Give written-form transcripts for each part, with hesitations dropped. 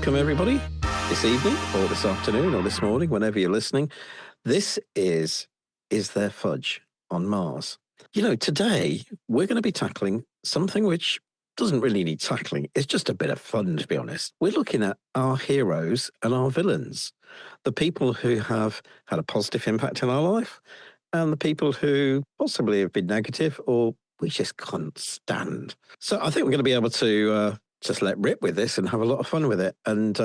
welcome everybody this evening or this afternoon or this morning, whenever you're listening. This is There Fudge on Mars? You know, today we're going to be tackling something which doesn't really need tackling. It's just a bit of fun, to be honest. We're looking at our heroes and our villains, the people who have had a positive impact in our life and the people who possibly have been negative or we just can't stand. So I think we're going to be able to just let rip with this and have a lot of fun with it. And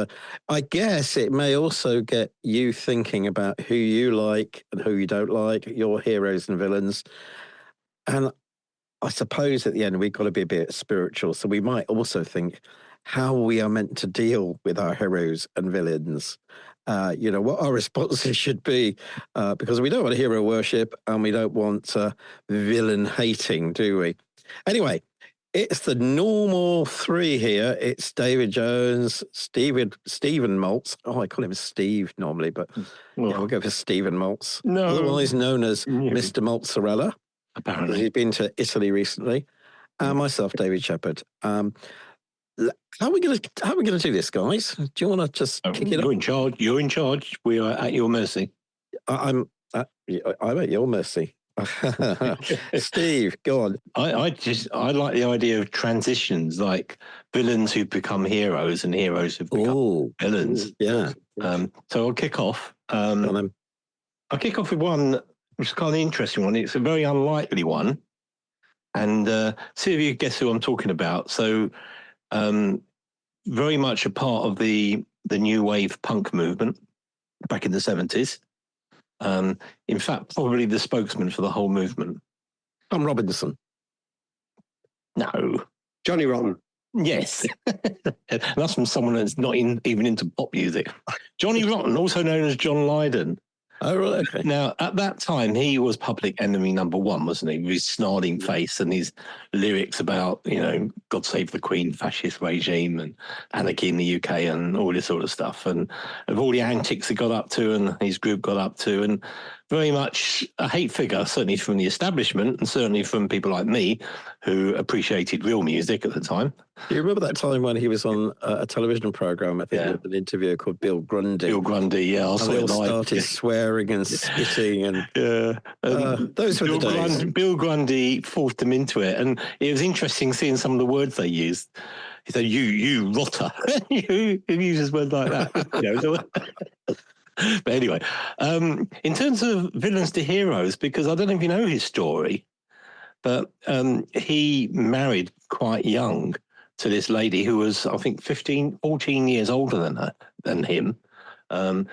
I guess it may also get you thinking about who you like and who you don't like, your heroes and villains. And I suppose at the end, we've got to be a bit spiritual. So we might also think how we are meant to deal with our heroes and villains. You know, what our responses should be, because we don't want hero worship and we don't want villain hating, do we? Anyway, it's the normal three here. It's David Jones, Stephen Maltz. Oh, I call him Steve normally, but yeah, we'll go for Stephen Maltz. No. Otherwise known as Mr. Mozzarella. Apparently. He's been to Italy recently. And myself, David Shepherd. How are we going to do this, guys? Do you want to just kick it up? You're in charge. We are at your mercy. I'm at your mercy. Steve, go on. I like the idea of transitions, like villains who become heroes and heroes who become villains. Yeah. So I'll kick off. I'll kick off with one which is kind of an interesting one. It's a very unlikely one, and see if you guess who I'm talking about. So, very much a part of the new wave punk movement back in the 70s. In fact, probably the spokesman for the whole movement. Tom Robinson. No. Jonny Rotten. Yes. That's from someone that's not even into pop music. Jonny Rotten, also known as John Lydon. Oh, right, okay. Now, at that time, he was public enemy number one, wasn't he? With his snarling face and his lyrics about, you know, God save the Queen, fascist regime and anarchy in the UK and all this sort of stuff. And of all the antics he got up to and his group got up to, and very much a hate figure, certainly from the establishment and certainly from people like me who appreciated real music at the time. Do you remember that time when he was on a television program, I think, with an interview called Bill Grundy? Bill Grundy, yeah. And they all started swearing and spitting. And those were the days. Bill Grundy forced them into it. And it was interesting seeing some of the words they used. He said, you rotter. He uses words like that. But anyway, in terms of villains to heroes, because I don't know if you know his story, but he married quite young to this lady who was, I think, 14 years older than him.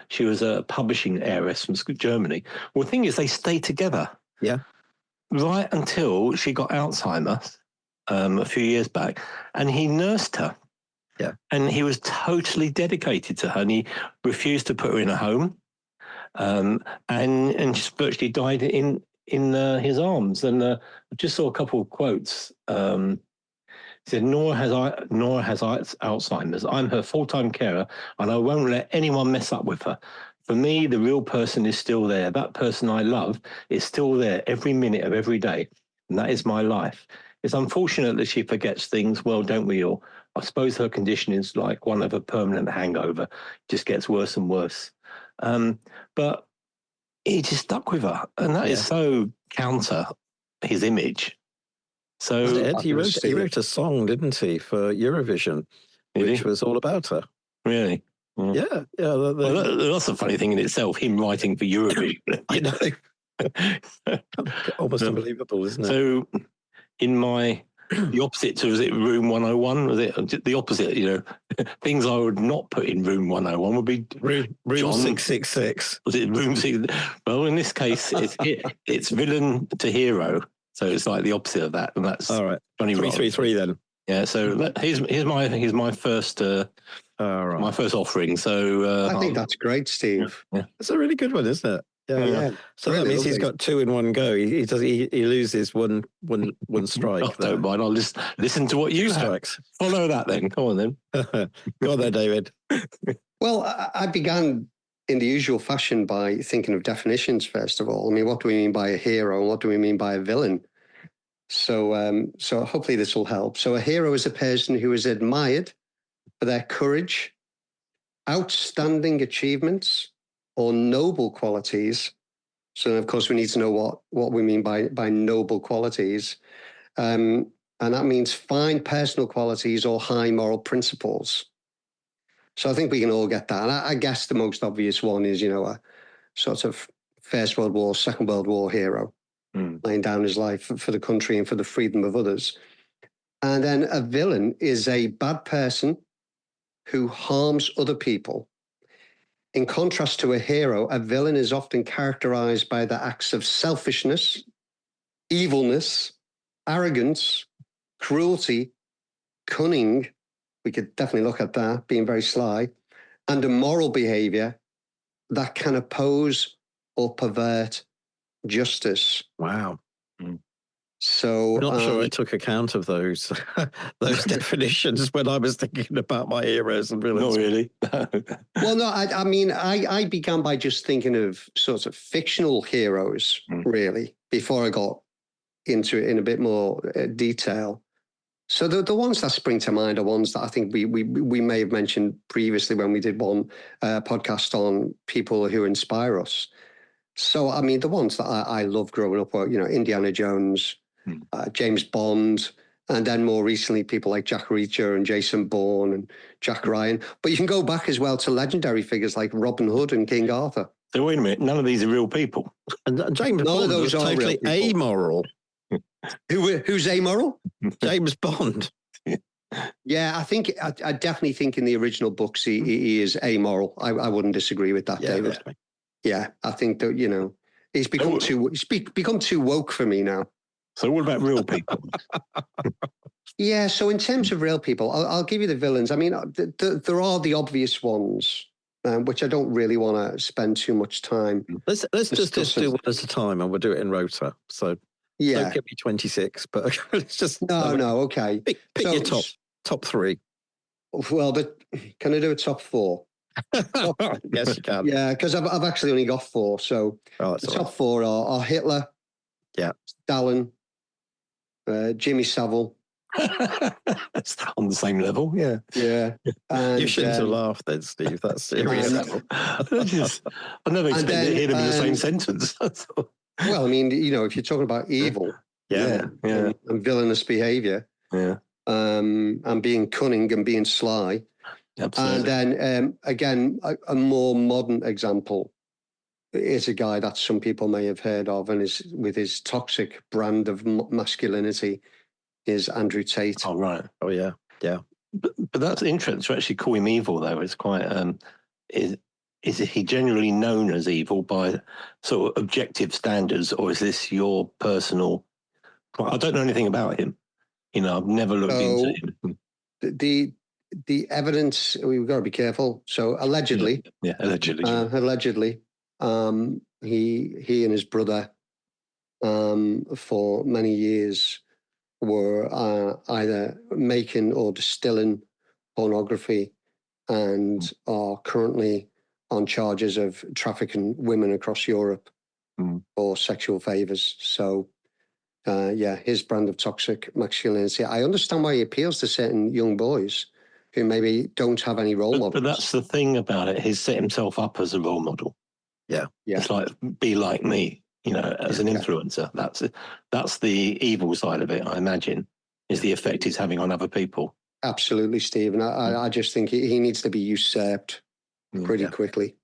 She was a publishing heiress from Germany. Well, the thing is, they stayed together. Yeah. Right until she got Alzheimer's a few years back, and he nursed her. Yeah. And he was totally dedicated to her, and he refused to put her in a home. And she virtually died in his arms. And I just saw a couple of quotes. He said, Nora has Alzheimer's. I'm her full-time carer, and I won't let anyone mess up with her. For me, the real person is still there. That person I love is still there every minute of every day, and that is my life. It's unfortunate that she forgets things. Well, don't we all? I suppose her condition is like one of a permanent hangover. It just gets worse and worse. But he just stuck with her, and that is so counter his image. So he wrote a song, didn't he, for Eurovision, which was all about her. Really? Yeah. Well, that's a funny thing in itself, him writing for Eurovision. I know. Almost unbelievable, isn't it? So in the opposite to, was it Room 101? Was it the opposite, you know, things I would not put in Room 101 would be Room 666. Was it Room 6? Well, in this case, it's villain to hero. So it's like the opposite of that, and that's all right. Jonny Rotten. 333 then. Yeah. So here's my first my first offering. So I think that's great, Steve. Yeah. It's a really good one, isn't it? Yeah. So really, that means he's got two in one go. He loses one strike. Oh, don't mind. I'll just listen to what you strikes. Follow that then. Come on then. Go on there, David. Well, I began in the usual fashion by thinking of definitions, first of all. I mean, what do we mean by a hero and what do we mean by a villain? So hopefully this will help. So a hero is a person who is admired for their courage, outstanding achievements or noble qualities. So, of course, we need to know what we mean by noble qualities. And that means fine personal qualities or high moral principles. So I think we can all get that. And I guess the most obvious one is, a sort of First World War, Second World War hero, laying down his life for the country and for the freedom of others. And then a villain is a bad person who harms other people. In contrast to a hero, a villain is often characterized by the acts of selfishness, evilness, arrogance, cruelty, cunning. We could definitely look at that, being very sly, and immoral behavior that can oppose or pervert justice. Wow. So, I'm not sure I took account of those definitions when I was thinking about my heroes and villains. Not really. Well, no, I mean, I began by just thinking of sort of fictional heroes, really, before I got into it in a bit more detail. So the ones that spring to mind are ones that I think we may have mentioned previously when we did one podcast on people who inspire us. So, I mean, the ones that I love growing up were, Indiana Jones, James Bond, and then more recently, people like Jack Reacher and Jason Bourne and Jack Ryan. But you can go back as well to legendary figures like Robin Hood and King Arthur. So wait a minute, none of these are real people. And James Bond was totally amoral. Who's amoral? James Bond. Yeah, I definitely think in the original books he is amoral. I wouldn't disagree with that, David. Definitely. Yeah, I think that he's become too woke for me now. So what about real people? Yeah, so in terms of real people, I'll give you the villains. I mean, there are the obvious ones, which I don't really want to spend too much time. Let's just do one at a time, and we'll do it in rota. So don't give me 26, but let's just no, okay. Pick your top three. Well, can I do a top four? Yes, you can. Yeah, because I've actually only got four. So the top four are Hitler, Stalin, Jimmy Savile. That's on the same level, yeah. Yeah. And, you shouldn't have laughed then, Steve. That's serious. I never expected to hear them in the same sentence. Well, I mean, if you're talking about evil, and villainous behavior, and being cunning and being sly. Absolutely. And then, again, a more modern example is a guy that some people may have heard of, and is with his toxic brand of masculinity, is Andrew Tate. Oh, right. Oh, yeah. Yeah. But that's interesting to actually call him evil, though. It's quite... Is he generally known as evil by sort of objective standards, or is this your personal... I don't know anything about him. I've never looked into him. The evidence, we've got to be careful. So allegedly... Yeah, allegedly. Allegedly, he and his brother for many years were either making or distilling pornography and are currently on charges of trafficking women across Europe for sexual favors. So, his brand of toxic masculinity. I understand why he appeals to certain young boys who maybe don't have any role models. But that's the thing about it. He's set himself up as a role model. Yeah. It's like, be like me, as an influencer. That's the evil side of it, I imagine, is the effect he's having on other people. Absolutely, Steve. And I just think he needs to be usurped pretty quickly.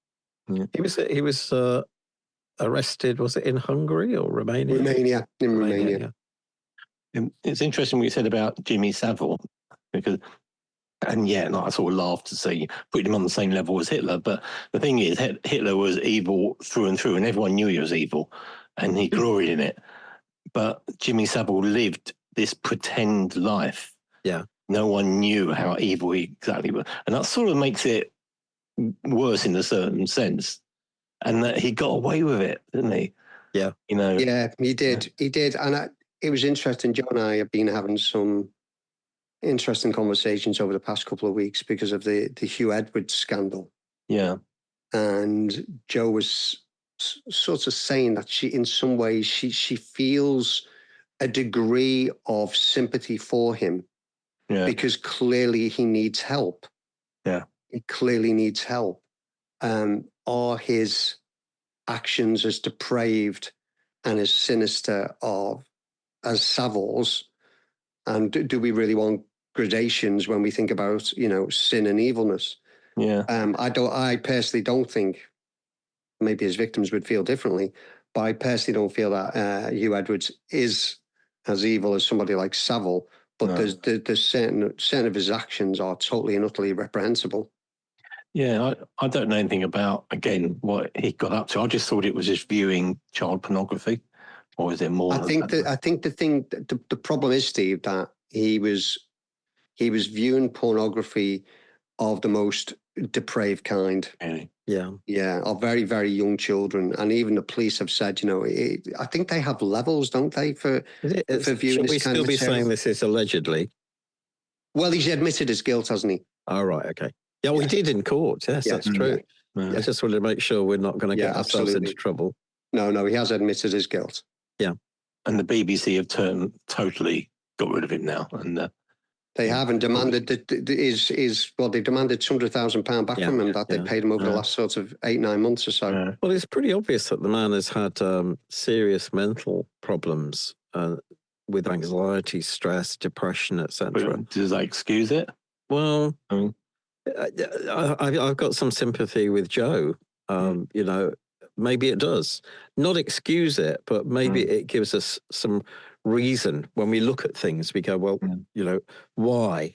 Yeah. He was arrested, was it in Hungary or Romania? Romania. It's interesting what you said about Jimmy Savile, because... And I sort of laughed to see putting him on the same level as Hitler. But the thing is, Hitler was evil through and through, and everyone knew he was evil, and he gloried in it. But Jimmy Savile lived this pretend life. Yeah. No one knew how evil he exactly was. And that sort of makes it worse in a certain sense. And that he got away with it, didn't he? Yeah. Yeah, he did. Yeah. He did. And it was interesting. Joe and I have been having some interesting conversations over the past couple of weeks because of the Huw Edwardes scandal. Yeah. And Joe was sort of saying that in some ways, she feels a degree of sympathy for him because clearly he needs help. Yeah. he clearly needs help. Are his actions as depraved and as sinister as Saville's? And do we really want gradations when we think about, sin and evilness? Yeah. I personally don't think, maybe his victims would feel differently, but I personally don't feel that Huw Edwardes is as evil as somebody like Saville. But there's certain of his actions are totally and utterly reprehensible. Yeah, I don't know anything about, again, what he got up to. I just thought it was just viewing child pornography, or is it more? I think the problem is, Steve, that he was viewing pornography of the most depraved kind. Really? Yeah, of very, very young children, and even the police have said, I think they have levels, don't they, for viewing this kind of material? Should we still be saying this is allegedly? Well, he's admitted his guilt, hasn't he? Oh, right, okay. Yeah, we did in court. Yes, that's true. Yeah. I just wanted to make sure we're not going to get ourselves into trouble. No, he has admitted his guilt. Yeah. And the BBC have totally got rid of him now. And they have, and demanded they've demanded £200,000 back from him that they paid him over the last sort of 8-9 months or so. Yeah. Well, it's pretty obvious that the man has had serious mental problems with anxiety, stress, depression, etc. Does that excuse it? Well, I've got some sympathy with Joe. Maybe it does not excuse it, but maybe it gives us some reason when we look at things. We go, well, why?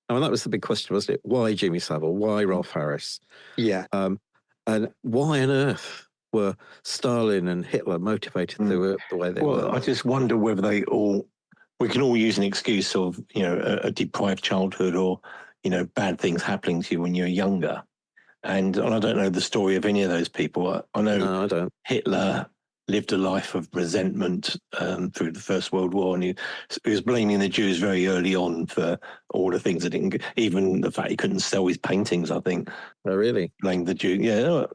I mean, that was the big question, wasn't it? Why Jimmy Savile? Why Rolf Harris? Yeah. And why on earth were Stalin and Hitler motivated the way they were? I just wonder whether we can all use an excuse of, a deprived childhood or, bad things happening to you when you're younger. And I don't know the story of any of those people. I know No, I don't. Hitler lived a life of resentment through the First World War, and he was blaming the Jews very early on for all the things that didn't, even the fact he couldn't sell his paintings, I think. Oh, really? Blamed the Jews. Yeah.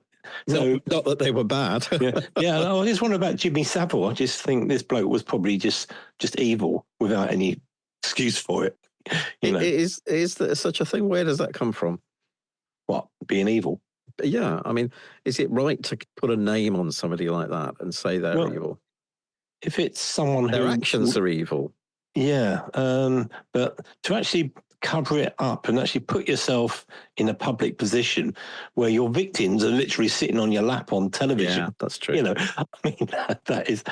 So, not that they were bad. yeah. I just wonder about Jimmy Savile. I just think this bloke was probably just evil without any excuse for it. Is there such a thing? Where does that come from? What, being evil? Yeah, I mean, is it right to put a name on somebody like that and say they're evil? If it's someone their actions are evil. Yeah, but to actually cover it up and actually put yourself in a public position where your victims are literally sitting on your lap on television. Yeah, that's true. I mean, that is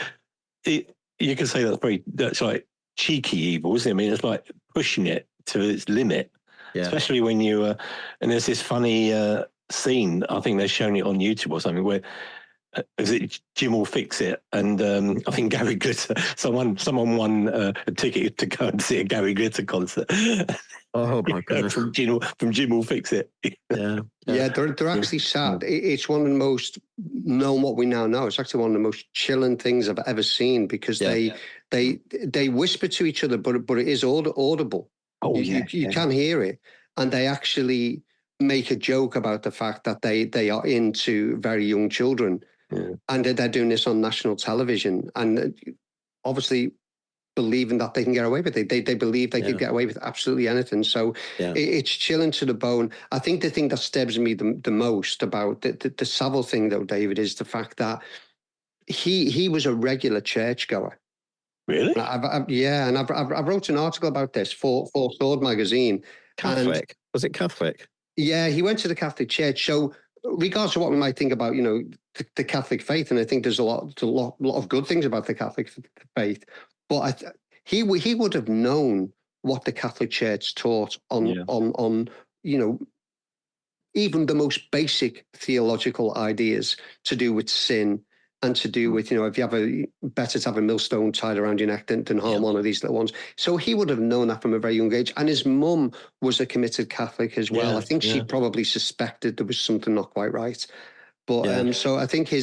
it. You can say that's like cheeky evil, isn't it? I mean, it's like pushing it to its limit. Yeah. Especially when you and there's this funny scene, I think they're showing it on YouTube or something, where is it Jim will fix it, and I think Gary Glitter, someone won a ticket to go and see a Gary Glitter concert. Oh my god! From Jim will fix it. Yeah. They're actually sad. It's one of the most known, what we now know. It's actually one of the most chilling things I've ever seen, because they whisper to each other, but it is audible. Oh, you can hear it, and they actually make a joke about the fact that they are into very young children, and they're doing this on national television, and obviously believing that they can get away with it. They believe they could get away with absolutely anything. So it's chilling to the bone. I think the thing that stabs me the most about the Saville thing, though, David, is the fact that he was a regular churchgoer. Really? And I wrote an article about this for Sword magazine. Catholic? Was it Catholic? Yeah, he went to the Catholic Church. So, regardless of what we might think about, the Catholic faith, and I think there's a lot of good things about the Catholic faith, but he would have known what the Catholic Church taught on even the most basic theological ideas to do with sin. And to do with, if you have better to have a millstone tied around your neck than harm one of these little ones. So he would have known that from a very young age. And his mum was a committed Catholic as well. I think she probably suspected there was something not quite right. But so I think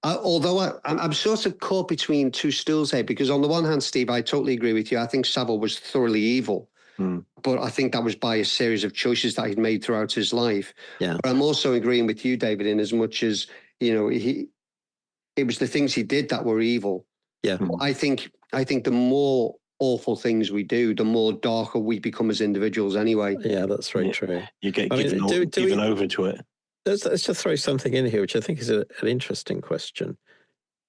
although I'm sort of caught between two stools here, because on the one hand, Steve, I totally agree with you. I think Saville was thoroughly evil. But I think that was by a series of choices that he'd made throughout his life. Yeah. But I'm also agreeing with you, David, in as much as, it was the things he did that were evil. Yeah. I think the more awful things we do, the more darker we become as individuals anyway. Yeah, that's very true. You get given over to it. Let's just throw something in here, which I think is an interesting question.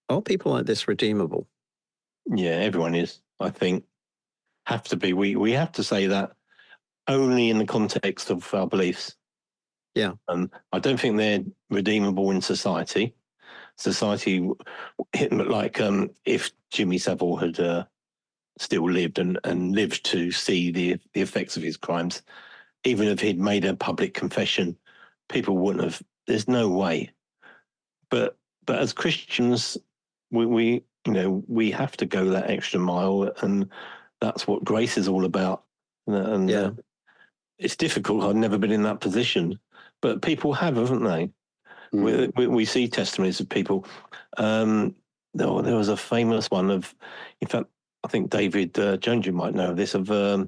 Are people like this redeemable? Yeah, everyone is, I think. Have to be. We have to say that only in the context of our beliefs. Yeah. I don't think they're redeemable in society. Society, like if Jimmy Savile had still lived and lived to see the effects of his crimes, even if he'd made a public confession, people wouldn't have. There's no way. But as Christians, we have to go that extra mile, and that's what grace is all about. And it's difficult. I've never been in that position, but people have, haven't they? We see testimonies of people. There was a famous one of, in fact, I think David Jones, you might know this, of a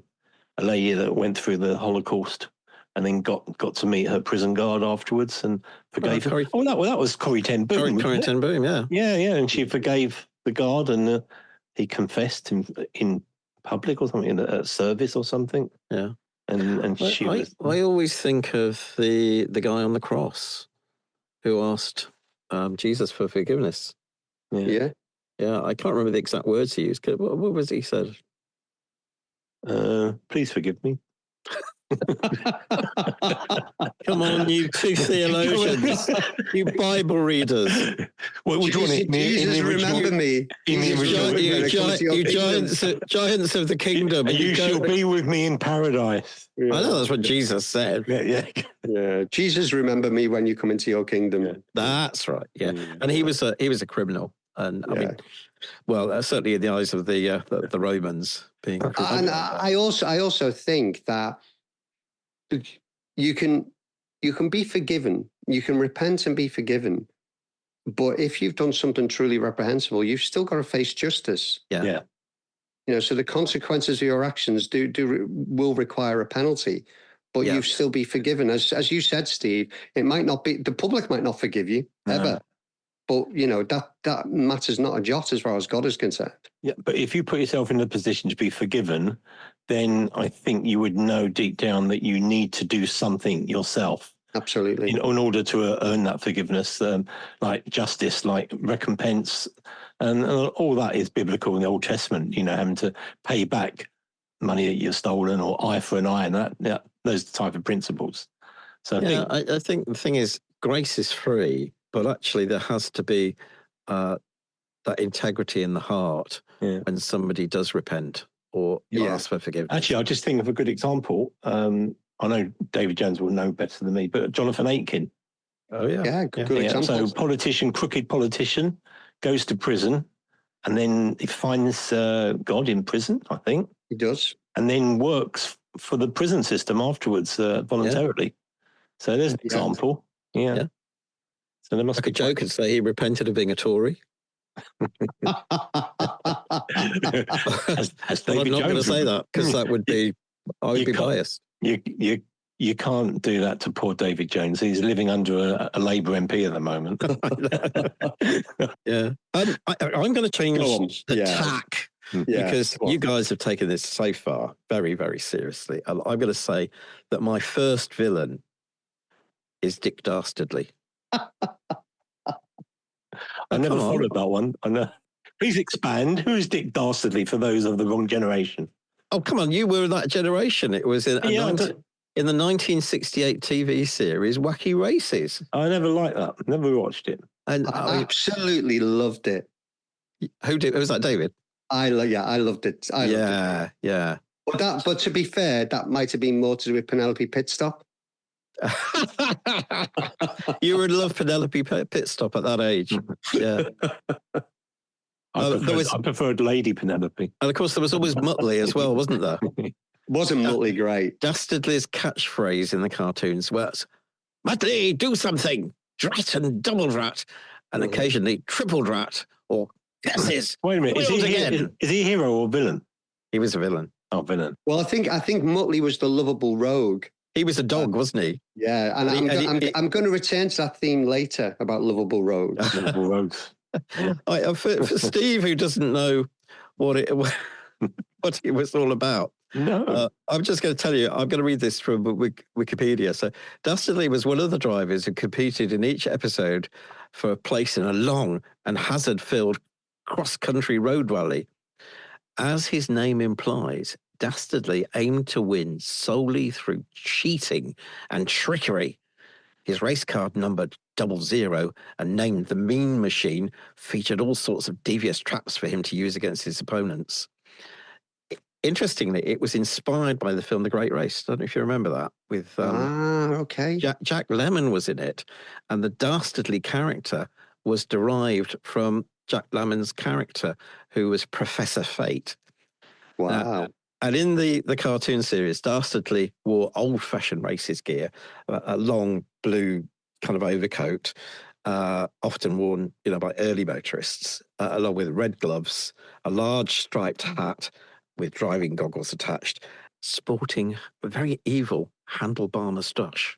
lady that went through the Holocaust and then got to meet her prison guard afterwards and forgave her. That was Corrie ten Boom. Corrie ten Boom, yeah. Yeah, and she forgave the guard, and he confessed in public or something, at service or something. Yeah. And I always think of the guy on the cross who asked Jesus for forgiveness. Yeah. I can't remember the exact words he used. What was he said? Please forgive me. Come on, you two theologians, you Bible readers. What would Jesus remember me? You giants of the kingdom. And you shall be with me in paradise. Yeah. I know that's what Jesus said. Yeah. Jesus, remember me when you come into your kingdom. Yeah. That's right. Yeah, and he was a criminal, and I mean, well, certainly in the eyes of the Romans, being. And I also think that you can be forgiven, you can repent and be forgiven, but if you've done something truly reprehensible, you've still got to face justice. Yeah. So the consequences of your actions will require a penalty, but you still be forgiven. As you said, Steve, it might not be, the public might not forgive you ever, but that matters not a jot as far as God is concerned. Yeah, but if you put yourself in a position to be forgiven, then I think you would know deep down that you need to do something yourself. Absolutely. In order to earn that forgiveness, like justice, like recompense, and all that is biblical in the Old Testament, having to pay back money that you've stolen, or eye for an eye, and those type of principles. So I think the thing is, grace is free, but actually there has to be that integrity in the heart when somebody does repent or ask for forgiveness. Actually, I'll just think of a good example. I know David Jones will know better than me, but Jonathan Aitken. Oh, yeah. Yeah, good example. So crooked politician, goes to prison, and then he finds God in prison, I think. He does. And then works for the prison system afterwards voluntarily. Yeah. So there's an example. Yeah. So there must be a joke and say he repented of being a Tory. As I'm not going to say that because that would be, I would be biased. You can't do that to poor David Jones. He's living under a Labour MP at the moment. Yeah. I'm going to change the tack because you guys have taken this so far very, very seriously. I'm going to say that my first villain is Dick Dastardly. I never followed that one. I know. Please expand. Who is Dick Dastardly for those of the wrong generation? Oh, come on. You were that generation. It was in the 1968 TV series, Wacky Races. I never liked that. Never watched it. And I absolutely loved it. Who was that, David? I loved it. Yeah. But to be fair, that might have been more to do with Penelope Pitstop. You would love Penelope Pitstop at that age. Yeah. I preferred Lady Penelope. And of course, there was always Muttley as well, wasn't there? Wasn't Muttley great? Dastardly's catchphrase in the cartoons was, "Muttley, do something! Drat and double drat!" And occasionally triple drat or curses. Wait a minute, is he a hero or villain? He was a villain. Oh, villain. Well, I think Muttley was the lovable rogue. He was a dog, wasn't he? Yeah, and I'm going to return to that theme later about lovable rogues. Lovable rogues. For Steve, who doesn't know what it was, what it was all about. No. I'm just going to tell you, I'm going to read this from Wikipedia. So Dastardly was one of the drivers who competed in each episode for a place in a long and hazard-filled cross-country road rally. As his name implies, Dastardly aimed to win solely through cheating and trickery. His race card numbered 00 and named the Mean Machine featured all sorts of devious traps for him to use against his opponents. Interestingly, it was inspired by the film The Great Race. I don't know if you remember that. With okay. Jack Lemmon was in it, and the Dastardly character was derived from Jack Lemmon's character, who was Professor Fate. Wow. And in the cartoon series, Dastardly wore old-fashioned races gear, a long blue kind of overcoat, often worn, by early motorists, along with red gloves, a large striped hat with driving goggles attached, sporting a very evil handlebar moustache.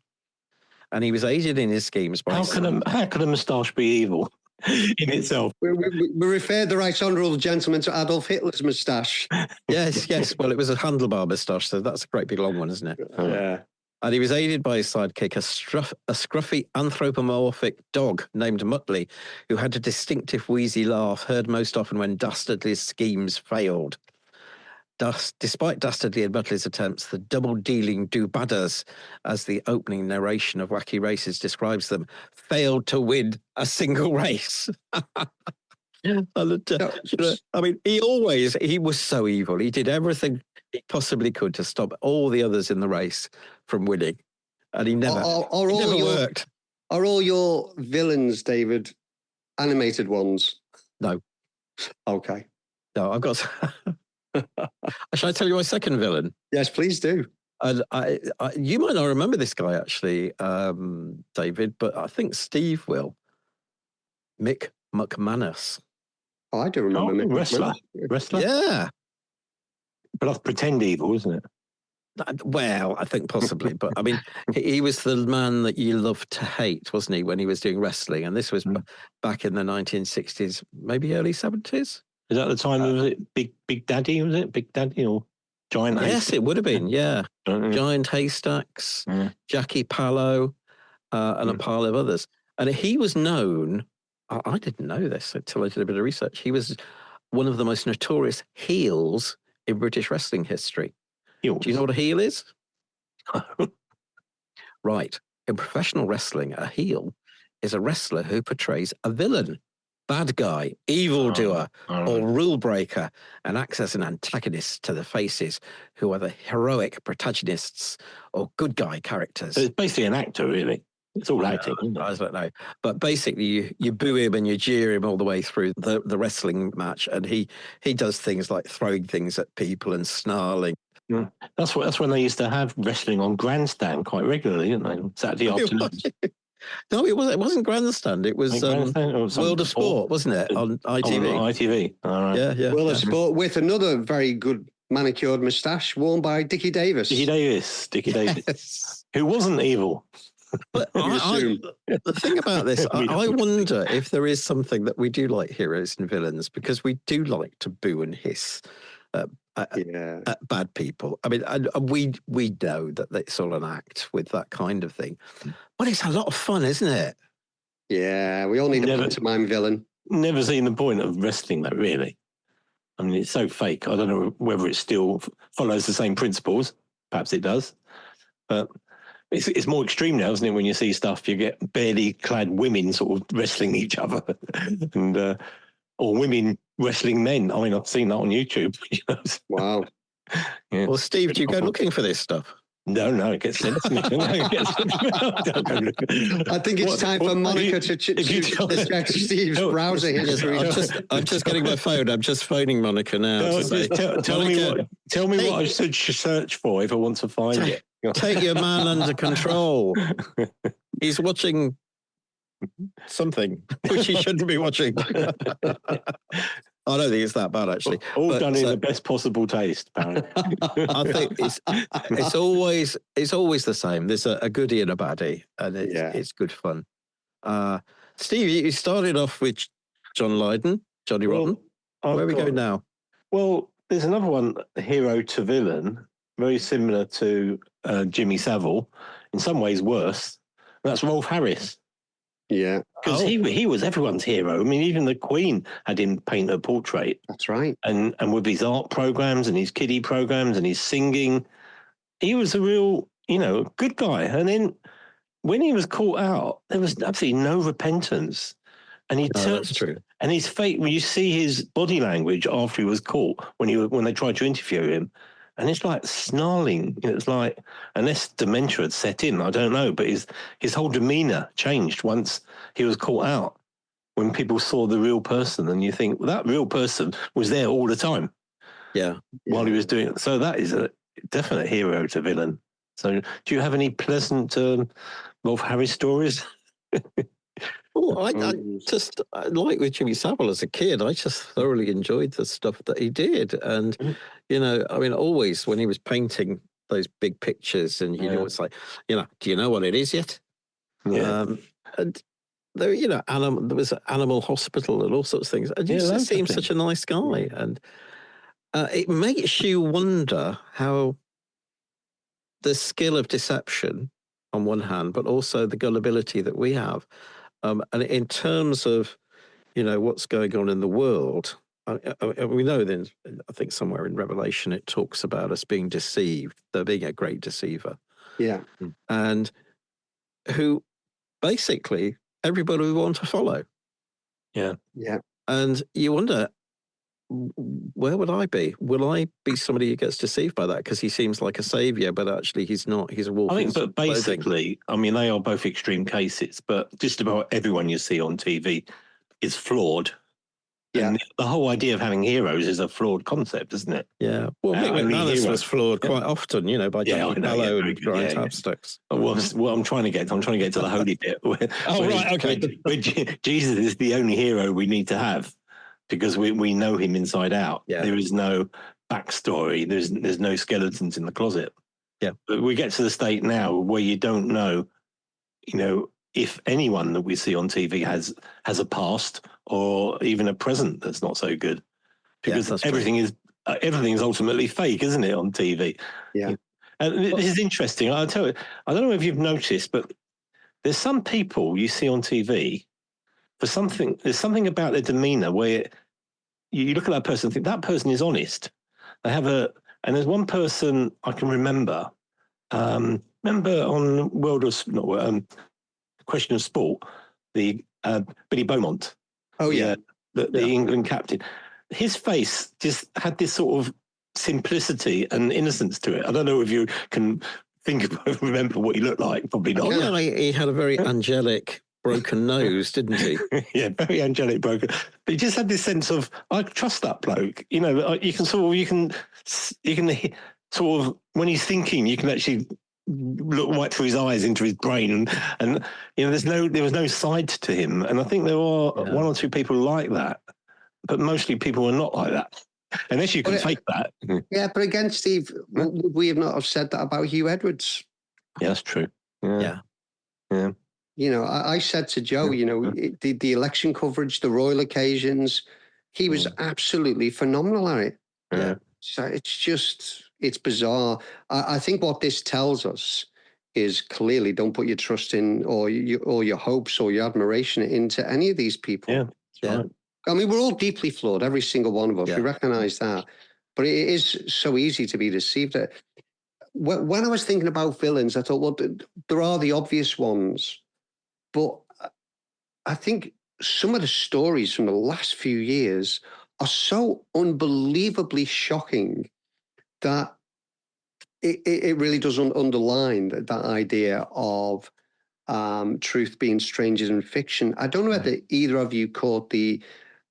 And he was aided in his schemes by... How can a moustache be evil in itself? We referred the Right Honourable Gentleman to Adolf Hitler's moustache. Yes. Well, it was a handlebar moustache, so that's a great big long one, isn't it? Yeah. And he was aided by his sidekick, a scruffy anthropomorphic dog named Muttley, who had a distinctive wheezy laugh heard most often when Dastardly's schemes failed. Despite Dastardly and Muttley's attempts, the double-dealing do-badders, as the opening narration of Wacky Races describes them, failed to win a single race. I mean, he was so evil. He did everything he possibly could to stop all the others in the race from winning. And he never worked. Are all your villains, David, animated ones? No. Okay. No, I've got... Shall I tell you my second villain? Yes, please do. And you might not remember this guy, actually, David, but I think Steve will. Mick McManus. Oh, I do remember Mick wrestler. McManus. Wrestler? Yeah. But that's pretend evil, isn't it? Well, I think possibly. But, I mean, he was the man that you loved to hate, wasn't he, when he was doing wrestling? And this was back in the 1960s, maybe early 70s. Is that the time of it? Big Daddy, was it? Big Daddy or Giant Haystacks? Yes, it would have been, yeah. Giant Haystacks, Jackie Pallo, and a pile of others. And he was known, I didn't know this until I did a bit of research, he was one of the most notorious heels in British wrestling history. Heels. Do you know what a heel is? Right. In professional wrestling, a heel is a wrestler who portrays a villain, bad guy, evildoer, or rule breaker, and acts as an antagonist to the faces who are the heroic protagonists or good guy characters. So it's basically an actor, really. It's all acting. I don't know. But basically, you boo him and you jeer him all the way through the wrestling match, and he does things like throwing things at people and snarling. That's when they used to have wrestling on Grandstand quite regularly, didn't they? Saturday afternoon. No, it wasn't Grandstand. It was World of Sport, wasn't it? On ITV. On ITV. All right. Yeah. World of Sport with another very good manicured moustache worn by Dickie Davis. Dickie Davis. Who wasn't evil. But the thing about this, I wonder if there is something that we do like heroes and villains, because we do like to boo and hiss at bad people. I mean, we know that it's all an act with that kind of thing, but it's a lot of fun, isn't it? Yeah, we all need a pantomime villain. Never seen the point of wrestling, though, really. I mean, it's so fake. I don't know whether it still follows the same principles. Perhaps it does, but it's more extreme now, isn't it? When you see stuff, you get barely clad women sort of wrestling each other, and or women wrestling men. I mean, I've seen that on YouTube. Wow. Yeah. Well, Steve, do you go looking for this stuff? No, it gets sent to me. I think it's time for Monica to check Steve's browser history. I'm just getting my phone. I'm just phoning Monica now. Tell me what I should search for if I want to find it. Take your man under control. He's watching something which he shouldn't be watching. I don't think it's that bad, actually. All done in the best possible taste, apparently. I think it's always the same. There's a goodie and a baddie, and it's good fun. Steve, you started off with Jonny Rotten. Where are we going now? Well, there's another one, hero to villain, very similar to Jimmy Savile, in some ways worse. That's Rolf Harris. Yeah. Because he was everyone's hero. I mean, even the Queen had him paint her portrait. That's right. And with his art programs and his kiddie programs and his singing, he was a real, good guy. And then when he was caught out, there was absolutely no repentance. And that's true. And his fate, when you see his body language after he was caught, when they tried to interview him, and it's like snarling. It's like, unless dementia had set in, I don't know. But his whole demeanour changed once he was caught out. When people saw the real person, and you think, well, that real person was there all the time. Yeah. While he was doing it. So that is a definite hero to villain. So do you have any pleasant Rolf Harris stories? Well, I like with Jimmy Savile as a kid, I just thoroughly enjoyed the stuff that he did. And, I mean, always when he was painting those big pictures and, it's like, do you know what it is yet? Yeah. And there, there was an animal hospital and all sorts of things. And he just seemed such a nice guy. And it makes you wonder how the skill of deception on one hand, but also the gullibility that we have. And in terms of, what's going on in the world, we know then, I think somewhere in Revelation, it talks about us being deceived, there being a great deceiver. Yeah. And who basically everybody we want to follow. Yeah. Yeah. And you wonder, where would I be? Will I be somebody who gets deceived by that? Because he seems like a savior, but actually he's not. He's a wolf. I think, but basically, I mean, they are both extreme cases, but just about everyone you see on TV is flawed. Yeah. And the whole idea of having heroes is a flawed concept, isn't it? Yeah. Well, Mick McManus was flawed quite often, by Jackie Bellow and Brian Tapsticks. Well, I'm trying to get to the holy bit. Where Jesus is the only hero we need to have. Because we know him inside out. Yeah. There is no backstory. There's no skeletons in the closet. Yeah. But we get to the state now where you don't know, if anyone that we see on TV has a past or even a present that's not so good. Because everything is ultimately fake, isn't it, on TV? Yeah. And this is interesting. I'll tell you, I don't know if you've noticed, but there's some people you see on TV. There's something about their demeanour where you look at that person and think that person is honest. And there's one person I can remember. Remember on Question of Sport, the Billy Beaumont. Oh yeah, the England captain. His face just had this sort of simplicity and innocence to it. I don't know if you can remember what he looked like. Probably not. Yeah, he had a very angelic broken nose, didn't he? Yeah, very angelic broken. But he just had this sense of, I trust that bloke. You can sort of, when he's thinking, you can actually look right through his eyes into his brain, and there was no side to him. And I think there are one or two people like that, but mostly people are not like that. Unless you can fake that. Yeah, but again, Steve, would we have not have said that about Huw Edwardes? Yeah, that's true. Yeah. I said to Joe, the election coverage, the royal occasions, he was absolutely phenomenal at it. Yeah. So it's bizarre. I think what this tells us is clearly don't put your trust in or your hopes or your admiration into any of these people. Yeah. Right. I mean, we're all deeply flawed, every single one of us. Yeah. We recognize that. But it is so easy to be deceived. When I was thinking about villains, I thought, well, there are the obvious ones. But I think some of the stories from the last few years are so unbelievably shocking that it really does underline that idea of truth being stranger than fiction. I don't know whether either of you caught the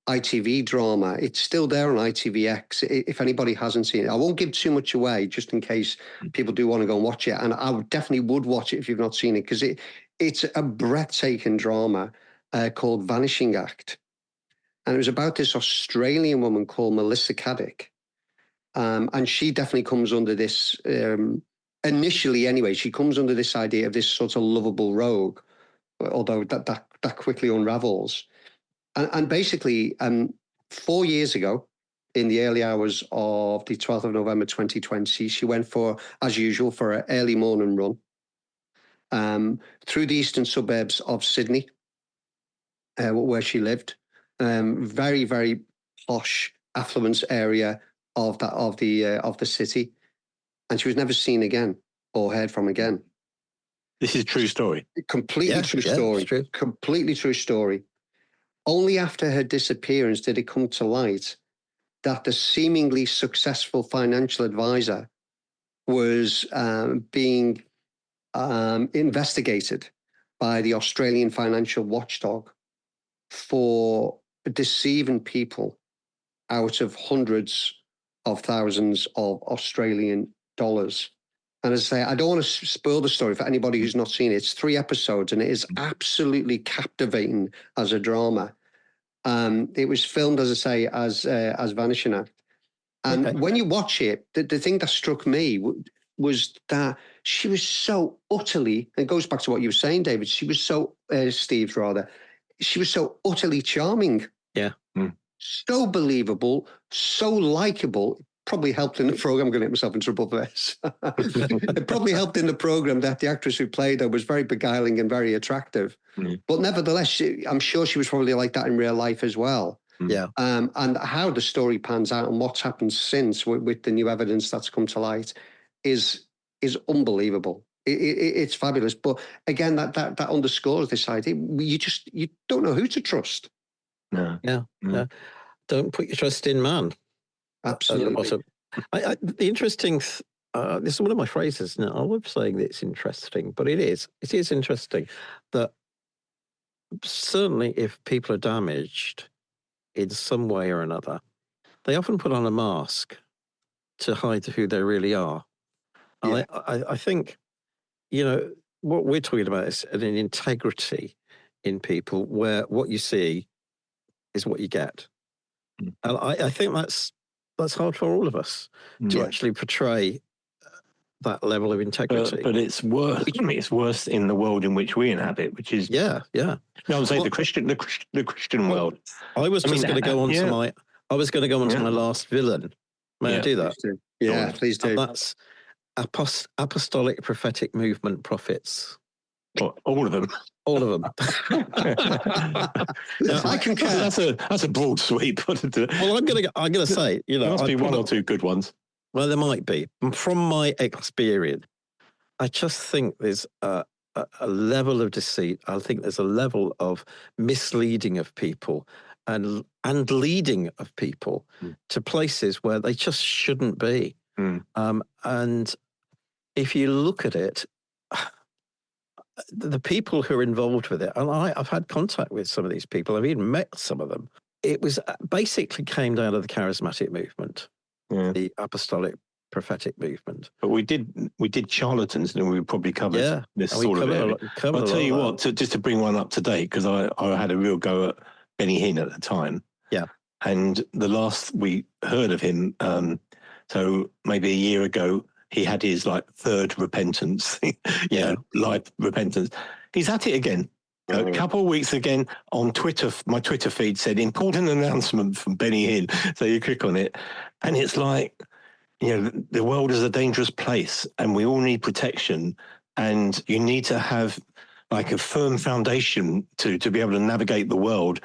ITV drama. It's still there on ITVX. If anybody hasn't seen it, I won't give too much away just in case people do want to go and watch it. And I definitely would watch it if you've not seen it, because it's a breathtaking drama called Vanishing Act. And it was about this Australian woman called Melissa Caddick. And she definitely comes under this, initially anyway, she comes under this idea of this sort of lovable rogue, although that quickly unravels. And basically, 4 years ago, in the early hours of the 12th of November 2020. She went for, as usual, for an early morning run through the eastern suburbs of Sydney, where she lived. Very, very posh, affluent area of the city, and she was never seen again or heard from again. This is a true story. Completely true story. True. Completely true story. Only after her disappearance did it come to light that the seemingly successful financial advisor was being investigated by the Australian financial watchdog for deceiving people out of hundreds of thousands of Australian dollars. And as I say, I don't want to spoil the story for anybody who's not seen it. It's 3 episodes, and it is absolutely captivating as a drama. It was filmed, as I say, as Vanishing Act. And when you watch it, the thing that struck me was that she was so utterly, and it goes back to what you were saying, David, she was so, Steve, rather, she was so utterly charming. Yeah. Mm. So believable, so likable. Probably helped in the program. I'm going to get myself in trouble for this. It probably helped in the program that the actress who played her was very beguiling and very attractive. Mm. But nevertheless, I'm sure she was probably like that in real life as well. Yeah. And how the story pans out and what's happened since with the new evidence that's come to light is unbelievable. It's fabulous. But again, that underscores this idea. You don't know who to trust. No. Yeah. Mm. No. Don't put your trust in man. Absolutely. The interesting, this is one of my phrases now. I love saying that it's interesting, but it is interesting that certainly if people are damaged in some way or another, they often put on a mask to hide who they really are. Yeah. I think, what we're talking about is an integrity in people where what you see is what you get. Mm. And I think that's hard for all of us to actually portray that level of integrity. But it's worse. I mean, it's worse in the world in which we inhabit, which is yeah. No, I'm saying the Christian world. I was going to go on to my. I was going to go on to my last villain. May I do that? Please do. Yeah, please do. And that's apostolic prophetic movement prophets. All of them. All of them. I concur. That's a broad sweep. Well, I'm gonna say, there must be one or two good ones. Well, there might be. From my experience, I just think there's a level of deceit. I think there's a level of misleading of people and leading of people to places where they just shouldn't be. And if you look at it, the people who are involved with it, and I've had contact with some of these people, I've even met some of them. It was basically came down to the charismatic movement, the apostolic prophetic movement. But we did charlatans, and we probably covered this sort of area. I'll tell you what, just to bring one up to date, because I had a real go at Benny Hinn at the time. Yeah. And the last we heard of him, so maybe a year ago, he had his third repentance, live repentance. He's at it again. A couple of weeks again on Twitter. My Twitter feed said important announcement from Benny Hinn. So you click on it, and it's like, the world is a dangerous place, and we all need protection, and you need to have a firm foundation to be able to navigate the world.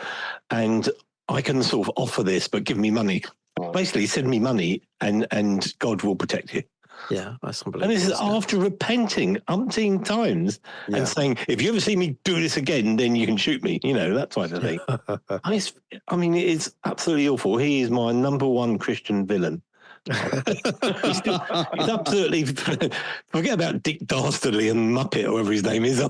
And I can sort of offer this, but give me money. Basically, send me money, and God will protect you. Yeah, that's unbelievable. And this is after repenting umpteen times and saying, if you ever see me do this again, then you can shoot me, that type of thing. It's absolutely awful. He is my number one Christian villain. He's absolutely, forget about Dick Dastardly and Muppet, or whatever his name is.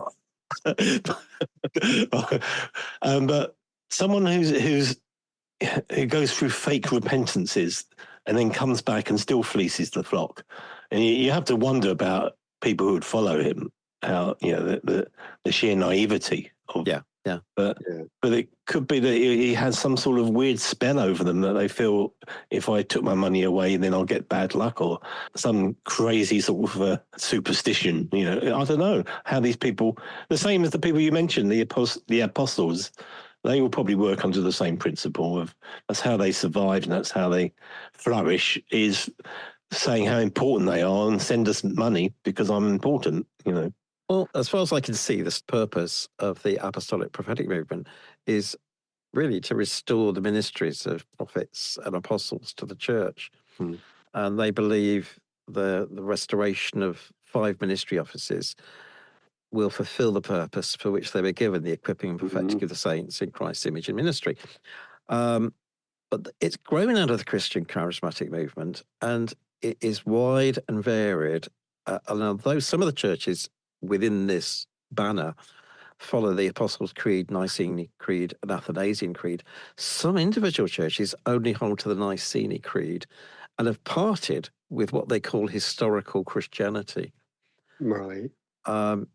But someone who goes through fake repentances and then comes back and still fleeces the flock. And you have to wonder about people who would follow him, how, the sheer naivety of. Yeah. But it could be that he has some sort of weird spell over them that they feel if I took my money away, then I'll get bad luck, or some crazy sort of superstition. I don't know how these people, the same as the people you mentioned, the apostles, they will probably work under the same principle of that's how they survive and that's how they flourish, is saying how important they are and send us money because I'm important, Well, as far as I can see, the purpose of the apostolic prophetic movement is really to restore the ministries of prophets and apostles to the church. And they believe the restoration of 5 ministry offices will fulfill the purpose for which they were given, the equipping and perfecting of the saints in Christ's image and ministry. But it's growing out of the Christian charismatic movement, and it is wide and varied. And although some of the churches within this banner follow the Apostles' Creed, Nicene Creed, and Athanasian Creed, some individual churches only hold to the Nicene Creed and have parted with what they call historical Christianity. Right. And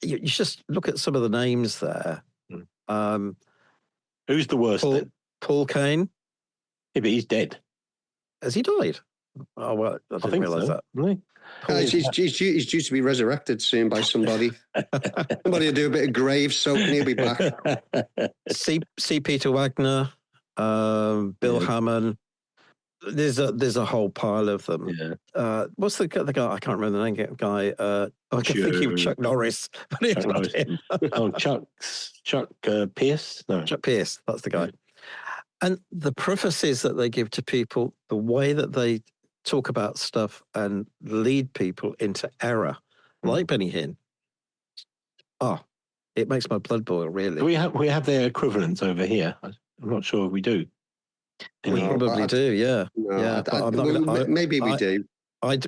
you just look at some of the names there. Who's the worst then? Paul Kane. Yeah, but he's dead. Has he died? Oh, well, I didn't realise that. Really? He's due to be resurrected soon by somebody. Somebody will do a bit of grave soaking, he'll be back. C. Peter Wagner, Bill Hammond. There's a whole pile of them. Yeah. What's the guy? I can't remember the name. Guy. I can think of Chuck Norris, but it's not him. Chuck Pierce. No, Chuck Pierce. That's the guy. And the prophecies that they give to people, the way that they talk about stuff and lead people into error, like Benny Hinn. It makes my blood boil, really. We have their equivalents over here. I'm not sure if we do. We probably do, yeah. No, yeah, maybe we do.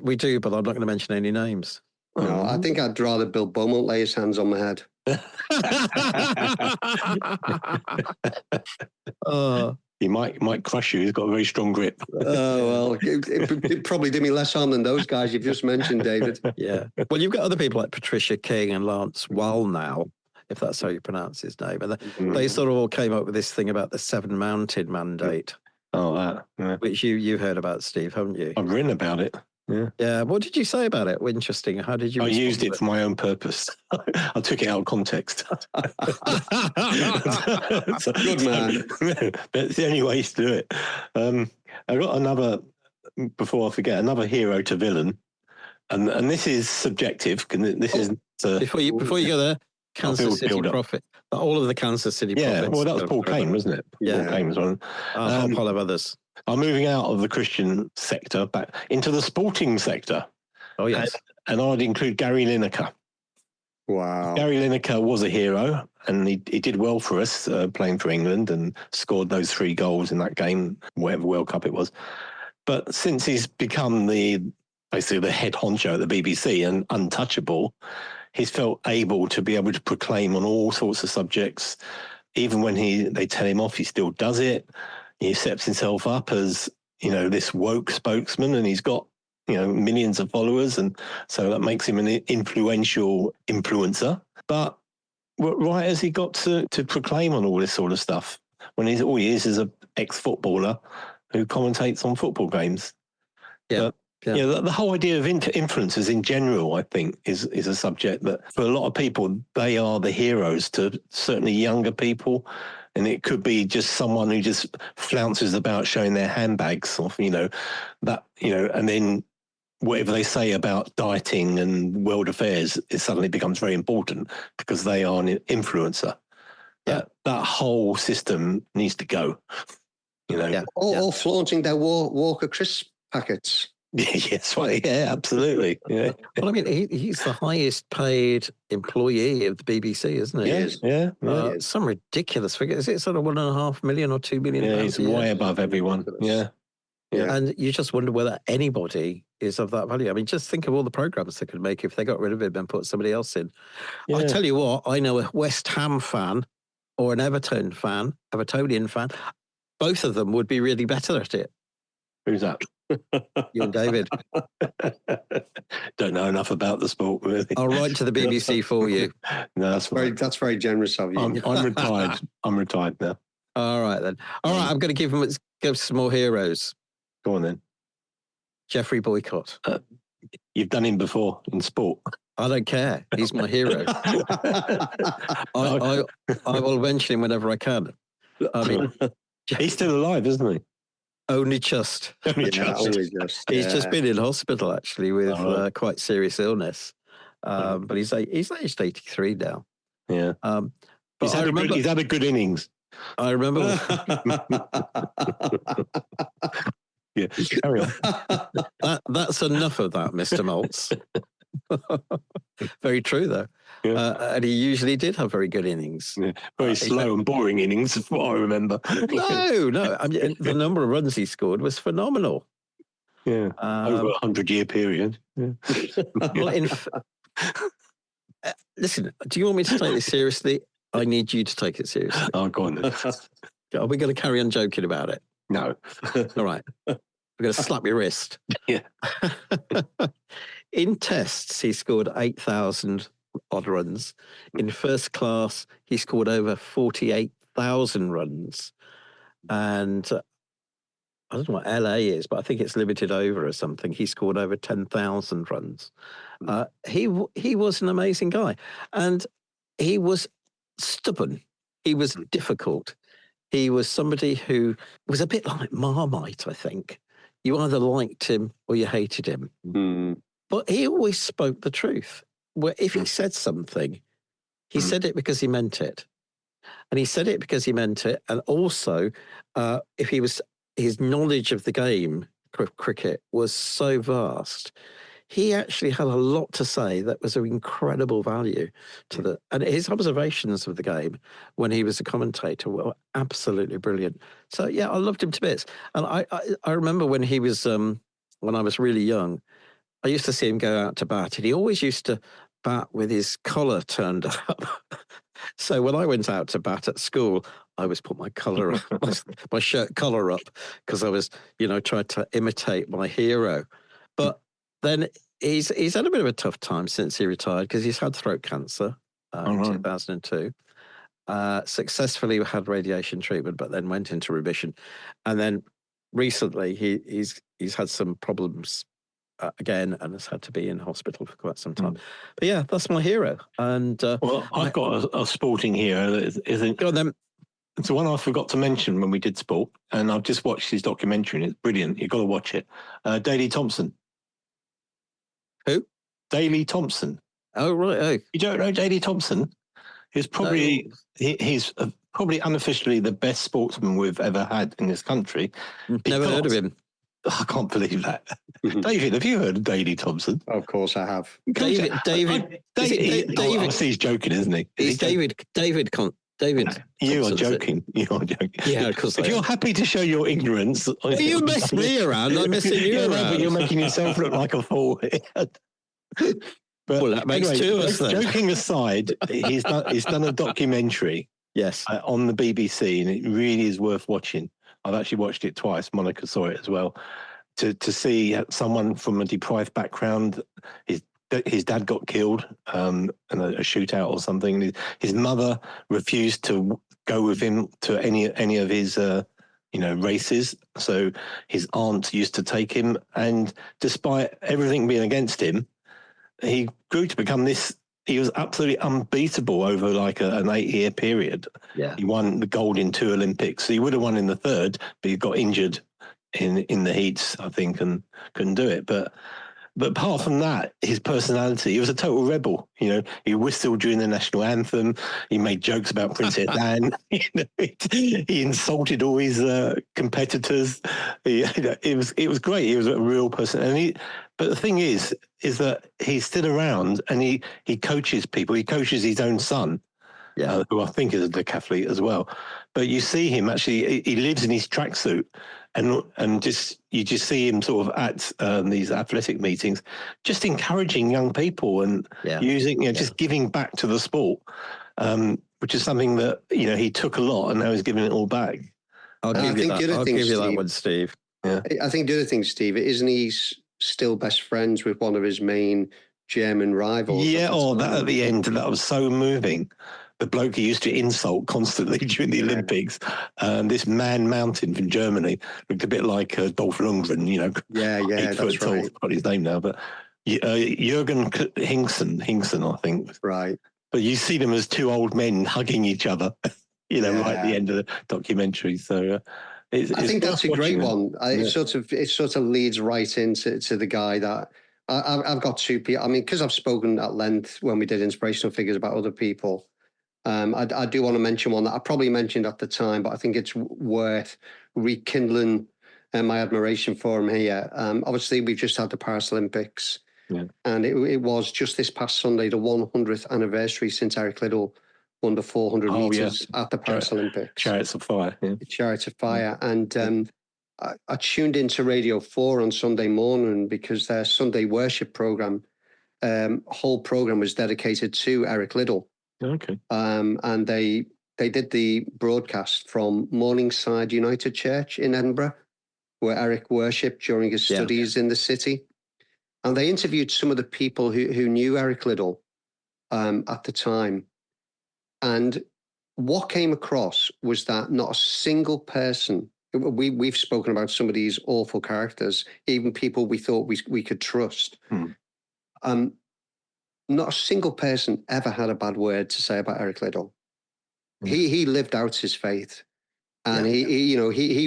We do, but I'm not going to mention any names. No, I think I'd rather Bill Beaumont lay his hands on my head. He might crush you. He's got a very strong grip. Oh, well, it probably did me less harm than those guys you've just mentioned, David. Yeah. Well, you've got other people like Patricia King and Lance Wallnow, if that's how you pronounce his name. And they sort of all came up with this thing about the 7 Mountain Mandate. Oh, that. Yeah. Which you heard about, Steve, haven't you? I've written about it. Yeah. Yeah. What did you say about it? Interesting. How did you? I used it for my own purpose. I took it out of context. Good man. But it's the only way to do it. I got another, before I forget, another hero to villain, and this is subjective. This is before you go there. Kansas City Prophet. All of the Kansas City Prophets. Yeah, well, that was Paul Kane, wasn't it? Paul Kane was one. A whole pile of others. I'm moving out of the Christian sector back into the sporting sector. Oh, yes. And I'd include Gary Lineker. Wow. Gary Lineker was a hero, and he did well for us playing for England and scored those 3 goals in that game, whatever World Cup it was. But since he's become basically the head honcho at the BBC and untouchable, he's felt able to be able to proclaim on all sorts of subjects. Even when they tell him off, he still does it. He sets himself up as, this woke spokesman, and he's got, millions of followers. And so that makes him an influential influencer. But right as he got to proclaim on all this sort of stuff, when all he is an ex-footballer who commentates on football games. Yeah. But, the whole idea of influencers in general, I think, is a subject that for a lot of people, they are the heroes to certainly younger people. And it could be just someone who just flounces about showing their handbags off, and then whatever they say about dieting and world affairs, it suddenly becomes very important because they are an influencer. Yeah. That whole system needs to go, Or flaunting their Walker crisp packets. Yes, well, yeah, absolutely. Yeah. Well, I mean, he's the highest paid employee of the BBC, isn't he? Yeah. Some ridiculous figure. Is it sort of 1.5 million or 2 million? Yeah, he's way above everyone. Yeah. And you just wonder whether anybody is of that value. I mean, just think of all the programs they could make if they got rid of him and put somebody else in. Yeah. I tell you what, I know a West Ham fan or an Evertonian fan. Both of them would be really better at it. Who's that? You and David. Don't know enough about the sport, really. I'll write to the BBC for you. No, that's very generous of you. I'm retired. I'm retired now. All right, then. All right, I'm going to give some more heroes. Go on, then. Geoffrey Boycott. You've done him before in sport. I don't care. He's my hero. I will mention him whenever I can. I mean, he's still alive, isn't he? only just. Only just. He's just been in hospital actually with quite serious illness. But he's aged 83 now. Yeah. But he's had a good innings. I remember. Yeah, carry on. That's enough of that, Mr. Maltz. Very true, though. Yeah. And he usually did have very good innings. Yeah. Very slow and boring innings, is what I remember. No. I mean, the number of runs he scored was phenomenal. Yeah, over a 100-year period. Yeah. Well, listen, do you want me to take this seriously? I need you to take it seriously. Oh, go on then. Are we going to carry on joking about it? No. All right. We're going to slap your wrist. Yeah. In tests, he scored 8,000 odd runs. In first class, he scored over 48,000 runs. And I don't know what LA is, but I think it's limited over or something. He scored over 10,000 runs. He was an amazing guy. And he was stubborn. He was difficult. He was somebody who was a bit like Marmite, I think. You either liked him or you hated him. Mm. But he always spoke the truth. Where if he said something, he said it because he meant it. And he said it because he meant it. And also, his knowledge of the game, cricket, was so vast. He actually had a lot to say that was of incredible value to and his observations of the game when he was a commentator were absolutely brilliant. So yeah, I loved him to bits. And I remember when he was, when I was really young, I used to see him go out to bat, and he always used to bat with his collar turned up. So when I went out to bat at school, I always put my collar up, my shirt collar up, because I was, trying to imitate my hero. But then he's had a bit of a tough time since he retired, because he's had throat cancer in 2002. Successfully had radiation treatment, but then went into remission. And then recently he's had some problems again, and has had to be in hospital for quite some time. But yeah, that's my hero. And I've got a sporting hero that isn't. It's the one I forgot to mention when we did sport, and I've just watched his documentary, and it's brilliant. You've got to watch it. Daley Thompson. Who? Daley Thompson. Oh right. Oh, you don't know Daley Thompson? He's probably he's probably unofficially the best sportsman we've ever had in this country. Never heard of him. I can't believe that. David, have you heard of Daley Thompson? Of course I have. David. Obviously he's joking, isn't he? He's David. You are joking. You are joking. Yeah, of course. If you're happy to show your ignorance, you mess me around. I'm messing you around. But you're making yourself look like a fool. Well, that makes two of us then. Joking aside, he's done a documentary. Yes, on the BBC, and it really is worth watching. I've actually watched it twice. Monica saw it as well. To see someone from a deprived background, his dad got killed in a shootout or something. His mother refused to go with him to any of his races. So his aunt used to take him, and despite everything being against him, he grew to become this. He was absolutely unbeatable over like an 8-year period. Yeah, he won the gold in 2 Olympics. So he would have won in the 3rd, but he got injured in the heats, I think, and couldn't do it. But apart from that, his personality, he was a total rebel. He whistled during the national anthem. He made jokes about Princess Anne. He insulted all his competitors. It was great. He was a real person. But the thing is that he's still around, and he coaches people. He coaches his own son, who I think is a decathlete as well. But you see him actually, he lives in his tracksuit, and you just see him sort of at these athletic meetings, just encouraging young people and using, just giving back to the sport, which is something that, he took a lot and now he's giving it all back. I'll give you that one, Steve. Yeah. I think the other thing, Steve, isn't he still best friends with one of his main German rivals? Yeah, that at the end, that was so moving. The bloke he used to insult constantly during the Olympics, this Man Mountain from Germany, looked a bit like Dolph Lundgren, Yeah, that's right. I've got his name now, but Jürgen Hinkson, I think. Right. But you see them as two old men hugging each other, right at the Yeah. end of the documentary. So I think that's a great one. Yeah. It sort of leads right into the guy that I've got two people. I mean, because I've spoken at length when we did inspirational figures about other people. I do want to mention one that I probably mentioned at the time, but I think it's worth rekindling my admiration for him here. Obviously, we've just had the Paris Olympics, and it was just this past Sunday, the 100th anniversary since Eric Liddell won the 400 meters at the Paris Olympics. Chariots of Fire. Yeah. Chariots of Fire. And I tuned into Radio 4 on Sunday morning because their Sunday worship program, whole program was dedicated to Eric Liddell. Okay. And they did the broadcast from Morningside United Church in Edinburgh, where Eric worshipped during his studies in the city. And they interviewed some of the people who knew Eric Liddell at the time. And what came across was that not a single person, we've spoken about some of these awful characters, even people we thought we could trust. Not a single person ever had a bad word to say about Eric Liddell. He lived out his faith, and he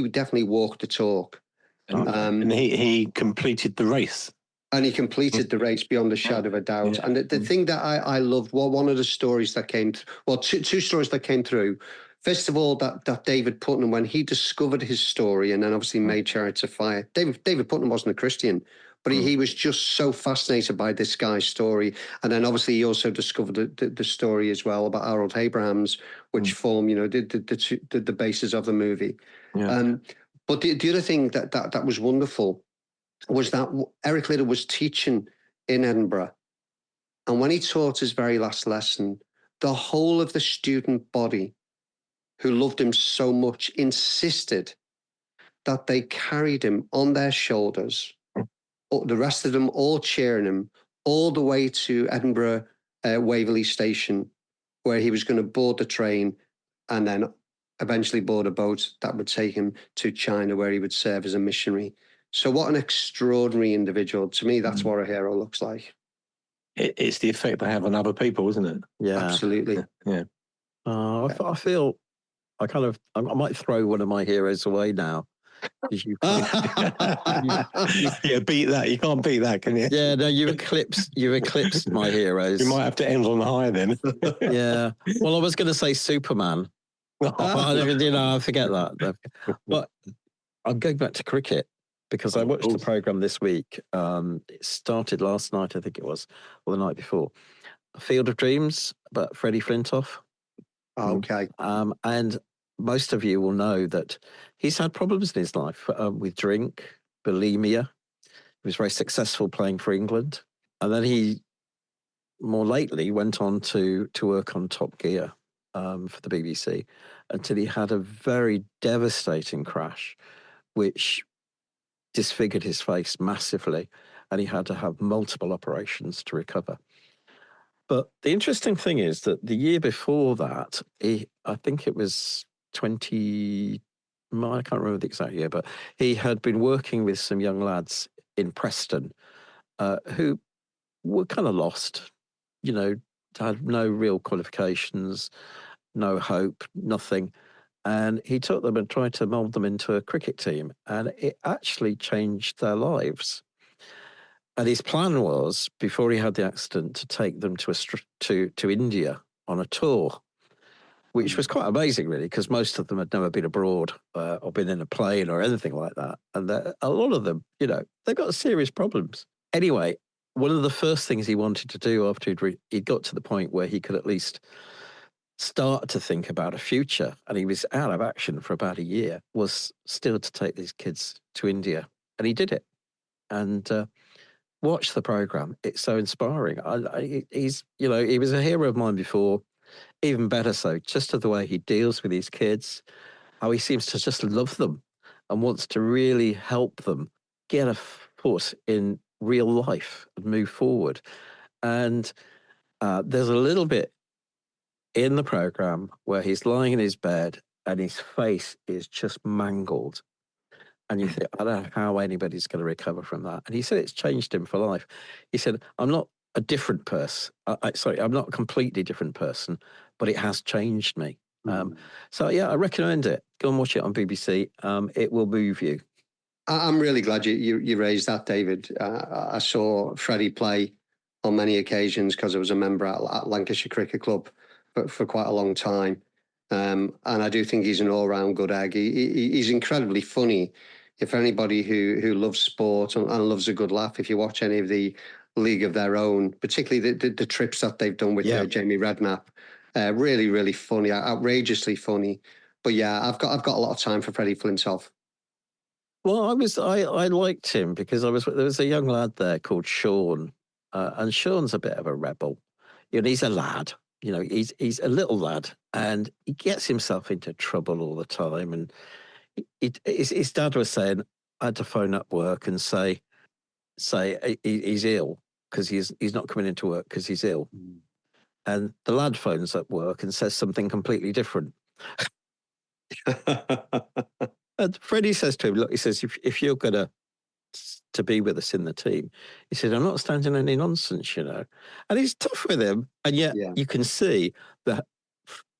definitely walked the talk. And he completed the race. And he completed the race beyond a shadow of a doubt. Yeah. And the thing that I loved, one of the stories that came, two stories that came through. First of all, that David Putnam, when he discovered his story and then obviously made Chariots of Fire, David Putnam wasn't a Christian, but he was just so fascinated by this guy's story. And then obviously he also discovered the story as well about Harold Abrahams, which formed, the basis of the movie. Yeah. But the other thing that was wonderful was that Eric Liddell was teaching in Edinburgh. And when he taught his very last lesson, the whole of the student body who loved him so much insisted that they carried him on their shoulders, the rest of them all cheering him, all the way to Edinburgh Waverley Station, where he was going to board the train and then eventually board a boat that would take him to China, where he would serve as a missionary. So what an extraordinary individual. To me, that's what a hero looks like. It's the effect they have on other people, isn't it? Yeah. Absolutely. Yeah. I feel I might throw one of my heroes away now. Yeah, beat that. You can't beat that, can you? Yeah, no, you've eclipsed my heroes. You might have to end on high then. Yeah. Well, I was going to say Superman. But I forget that. But I'm going back to cricket. Because I watched the programme this week. It started last night, I think it was, or the night before. Field of Dreams, but Freddie Flintoff. Okay. And most of you will know that he's had problems in his life with drink, bulimia. He was very successful playing for England. And then he, more lately, went on to work on Top Gear for the BBC until he had a very devastating crash, which disfigured his face massively, and he had to have multiple operations to recover. But the interesting thing is that the year before that, I think it was I can't remember the exact year, but he had been working with some young lads in Preston who were kind of lost, had no real qualifications, no hope, nothing. And he took them and tried to mould them into a cricket team, and it actually changed their lives. And his plan was, before he had the accident, to take them to India on a tour, which was quite amazing, really, because most of them had never been abroad or been in a plane or anything like that. And a lot of them, they've got serious problems. Anyway, one of the first things he wanted to do after he'd got to the point where he could at least start to think about a future, and he was out of action for about a year, was still to take these kids to India. And he did it. And watch the programme. It's so inspiring. He was a hero of mine before, even better so, just of the way he deals with these kids, how he seems to just love them and wants to really help them get a foot in real life and move forward. And there's a little bit in the programme where he's lying in his bed and his face is just mangled. And you think, I don't know how anybody's going to recover from that. And he said it's changed him for life. He said, I'm not a different person. I'm not a completely different person, but it has changed me. So, yeah, I recommend it. Go and watch it on BBC. It will move you. I'm really glad you raised that, David. I saw Freddie play on many occasions because I was a member at Lancashire Cricket Club for quite a long time. And I do think he's an all-round good egg. He's incredibly funny. If anybody who loves sport and loves a good laugh, if you watch any of the League of Their Own, particularly the trips that they've done with Jamie Redknapp, really, really funny, outrageously funny. But yeah, I've got a lot of time for Freddie Flintoff. Well, I liked him because there was a young lad there called Sean, and Sean's a bit of a rebel. He's a lad. He's a little lad, and he gets himself into trouble all the time. And his dad was saying, I had to phone up work and say he's ill because he's not coming into work because he's ill. And the lad phones up work and says something completely different. And Freddie says to him, look, he says, if you're going to be with us in the team, he said, I'm not standing any nonsense, And he's tough with him. And yet you can see that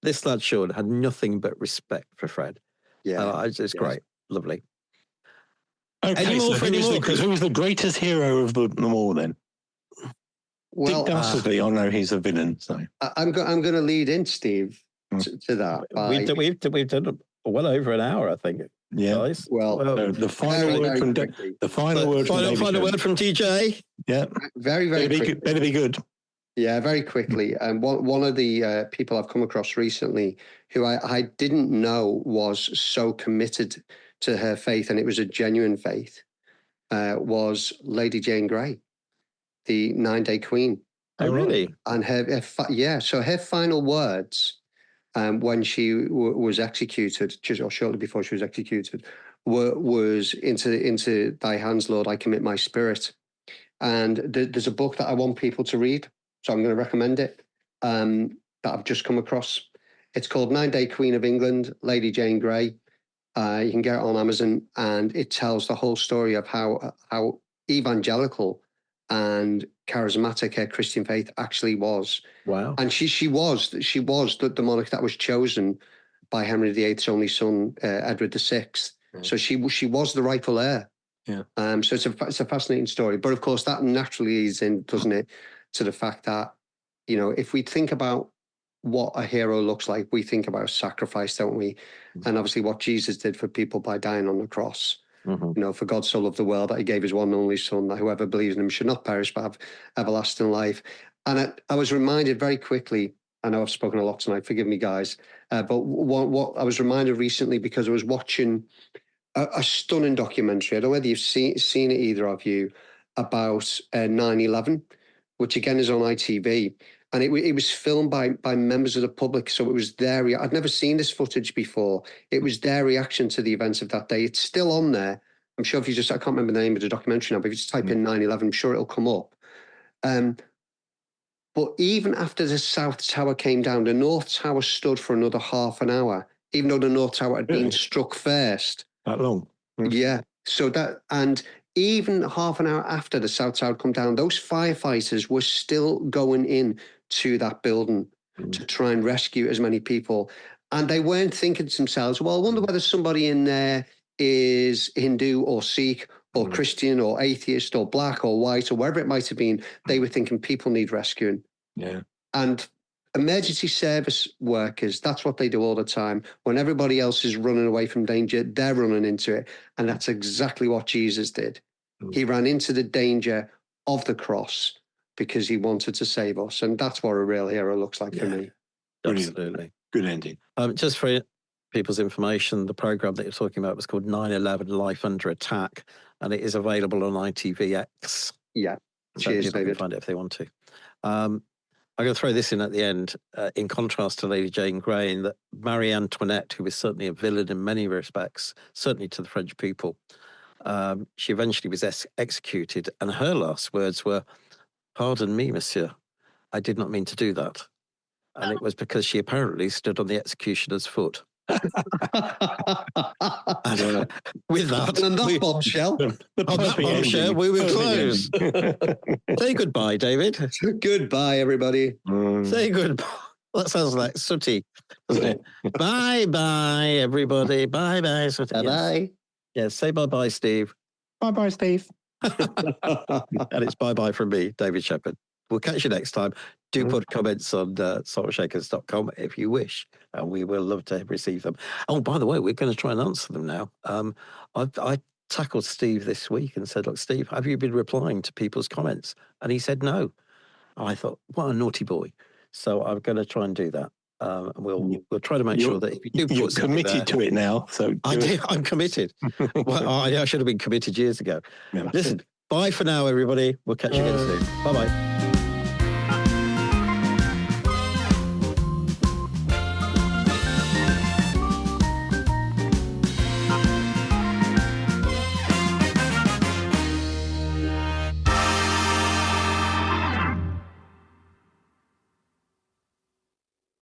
this lad, Sean, had nothing but respect for Fred. Yeah. It's great. Lovely. Okay, who's the greatest hero of them all then? Well, Dick Dastardly, I know he's a villain. So I'm going to lead in, Steve, to that. We've done well over an hour, I think. Yeah. Guys. Well, the final word from DJ. Yeah. Very quickly. Better be good. Yeah, very quickly. And one of the people I've come across recently who I didn't know was so committed to her faith, and it was a genuine faith, was Lady Jane Grey, the 9-Day Queen. Oh, really? And so her final words when she was executed, or shortly before she was executed, was into thy hands, Lord, I commit my spirit. And there's a book that I want people to read, so I'm going to recommend it, that I've just come across. It's called 9-Day Queen of England, Lady Jane Grey. You can get it on Amazon, and it tells the whole story of how evangelical and charismatic her Christian faith actually was. Wow. And she was the monarch that was chosen by Henry VIII's only son, Edward VI. Yeah. So she was the rightful heir. Yeah. So it's a fascinating story. But of course, that naturally leads in, doesn't it, to the fact that, if we think about what a hero looks like, we think about sacrifice, don't we? And obviously what Jesus did for people by dying on the cross. Mm-hmm. For God so loved the world that he gave his one and only son, that whoever believes in him should not perish but have everlasting life. And I was reminded very quickly, I know I've spoken a lot tonight, forgive me guys, but what I was reminded recently, because I was watching a stunning documentary, I don't know whether you've seen it, either of you, about 9/11, which again is on ITV. And it was filmed by members of the public. So it was I'd never seen this footage before. It was their reaction to the events of that day. It's still on there. I'm sure if you I can't remember the name of the documentary now, but if you just type in 9/11, I'm sure it'll come up. But even after the South Tower came down, the North Tower stood for another half an hour, even though the North Tower had been struck first. That long? Yeah. So and even half an hour after the South Tower had come down, those firefighters were still going in to that building to try and rescue as many people. And they weren't thinking to themselves, well, I wonder whether somebody in there is Hindu or Sikh or Christian or atheist or black or white or wherever it might have been. They were thinking people need rescuing. Yeah. And emergency service workers, that's what they do all the time. When everybody else is running away from danger, they're running into it. And that's exactly what Jesus did. He ran into the danger of the cross because he wanted to save us. And that's what a real hero looks like for me. Absolutely. Good ending. Just for people's information, the program that you're talking about was called 9/11 Life Under Attack, and it is available on ITVX. Yeah. So Cheers, people David. can find it if they want to. I'm going to throw this in at the end, in contrast to Lady Jane Grey, in that Marie Antoinette, who was certainly a villain in many respects, certainly to the French people, she eventually was executed, and her last words were, "Pardon me, monsieur, I did not mean to do that." And it was because she apparently stood on the executioner's foot And, with that, And on that bombshell, on that bombshell, we will close. Say goodbye, David. goodbye, everybody. Say goodbye. That sounds like Sooty, doesn't it? Bye-bye, everybody. Bye-bye, Sooty. Bye-bye. Yes, say bye-bye, Steve. Bye-bye, Steve. And it's bye-bye from me, David Shepherd. We'll catch you next time. Do put comments on saltshakers.com if you wish, and we will love to receive them. Oh, by the way, we're going to try and answer them now. I tackled Steve this week and said, look, Steve, have you been replying to people's comments? And he said no. I thought, what a naughty boy. So I'm going to try and do that. We'll try to make sure that if you do you're put committed to it now. So I'm committed. Well, I should have been committed years ago. Yeah. Listen, bye for now, everybody. We'll catch you again soon. Bye-bye.